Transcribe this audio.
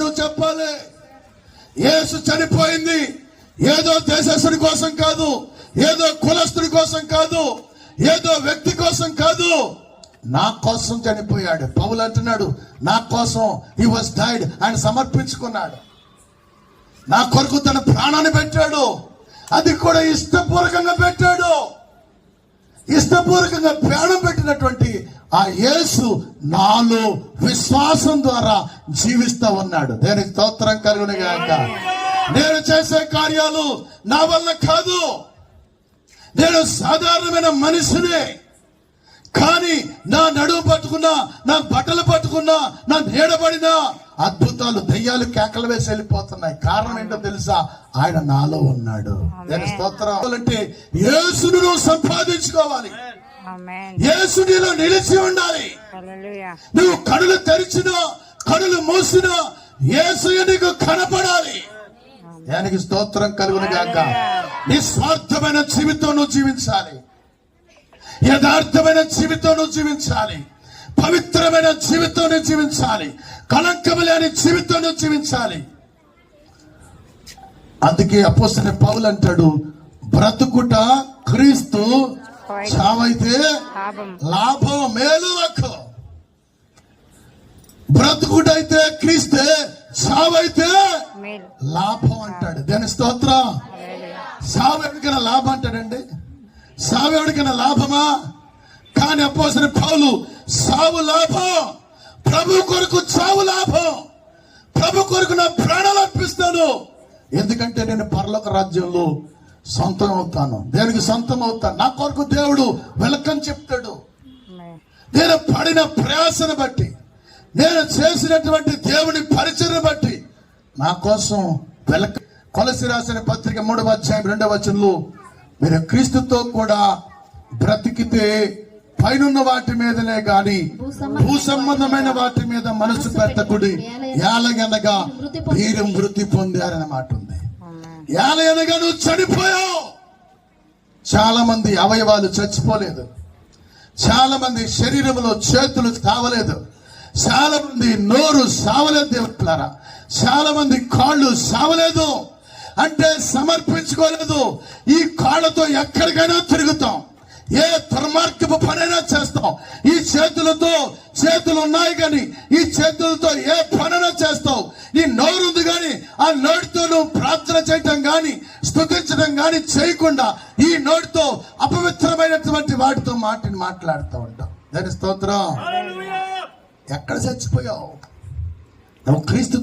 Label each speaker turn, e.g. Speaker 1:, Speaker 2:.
Speaker 1: నువ్వు చెప్పాలి, యేసు చనిపోయింది ఏదో దేశస్తుడి కోసం కాదు, ఏదో కులస్తుడి కోసం కాదు, ఏదో వ్యక్తి కోసం కాదు, నా కోసం చనిపోయాడు. పౌలు అంటున్నాడు, నా కోసం హి వాస్ డైడ్, ఆయన సమర్పించుకున్నాడు, నా కొరకు తన ప్రాణాన్ని పెట్టాడు. అది కూడా ఇష్టపూర్వకంగా పెట్టాడు. ఇష్టపూర్వకంగా ప్రాణం పెట్టినటువంటి ఆ యేసు నాలో విశ్వాసం ద్వారా జీవిస్తా ఉన్నాడు. దేనికి స్తోత్రం కలుగును గాక. నేను చేసే కార్యాలు నా వల్ల కాదు, నేను సాధారణమైన మనిషినే. కానీ నా నడుము పట్టుకున్నా, నా బట్టలు పట్టుకున్నా, నా నీడబడినా అద్భుతాలు, దయ్యాలు కేకలు వేసి వెళ్ళిపోతున్నాయి. కారణం ఏంటో తెలుసా? ఆయన నాలో ఉన్నాడు. నేను స్తోత్రం అంటే యేసును నువ్వు సంపాదించుకోవాలి, యేసు నీలో నిలిచి ఉండాలి. నువ్వు కనులు తెరిచినా కనులు మూసినా యేసు నీకు కనపడాలి. దానికి స్తోత్రం కలుగును గాక. నిస్వార్థమైన జీవితం నువ్వు జీవించాలి, యథార్థమైన జీవితం నువ్వు జీవించాలి, పవిత్రమైన జీవితం నువ్వు జీవించాలి, కళంకం లేని జీవితం నువ్వు జీవించాలి. అందుకే అపోస్తలుడైన పౌలు అంటాడు, బ్రతుకుట క్రీస్తు, చావైతే లాభం, మేలు నాకు. బ్రతుకుటైతే క్రీస్తే, చావైతే లాభం అంటాడు. దాని స్తోత్రం. సావు ఎవరికైనా లాభం అంటాడండి? సావు ఎవరికైనా లాభమా? కానీ అపోస్తలుడైన పౌలు సావు లాభం, ప్రభు కొరకు చావు లాభం, ప్రభు కొరకు నా ప్రాణాలు అర్పిస్తాను, ఎందుకంటే నేను పరలోక రాజ్యంలో సొంతం అవుతాను. దేనికి సొంతం అవుతాను? నా కొరకు దేవుడు వెల్కమ్ చెప్తాడు. నేను పడిన ప్రయాసను బట్టి, నేను చేసినటువంటి దేవుని పరిచయం బట్టి నా కోసం వెల్కమ్. కొలసి రాసిన పత్రిక 3వ అధ్యాయం 2వ వచనంలో, మీరు క్రీస్తుతో కూడా బ్రతికితే పైనున్న వాటి మీదనే గాని భూ సంబంధమైన వాటి మీద మనసు పెట్టకుడి, ఏలగనగా మీరు మృతి పొందారనే మాట ఉంది. ఏలగనగా నువ్వు చనిపోయావు. చాలా మంది అవయవాలు చచ్చిపోలేదు, చాలా మంది శరీరంలో చేతులు సావలేదు, చాలా మంది నోరు సావలేదు, దేవుట్లారా చాలా మంది కాళ్ళు సావలేదు. అంటే సమర్పించుకోలేదు. ఈ కాళ్ళతో ఎక్కడికైనా తిరుగుతాం, ఏ దుర్మార్గపు పనైనా చేస్తాం. ఈ చేతులతో, చేతులు ఉన్నాయి కానీ ఈ చేతులతో ఏ పనైనా చేస్తావు. నీ నోరు ఉంది కానీ ఆ నోటితో నువ్వు ప్రార్థన చేయటం కానీ స్తుతించడం కానీ చేయకుండా ఈ నోటితో అపవిత్రమైనటువంటి వాటితో మాట్లాడుతూ ఉంటావు. దాని స్తోత్రం. ఎక్కడ చచ్చిపోయావు? నువ్వు క్రీస్తుతో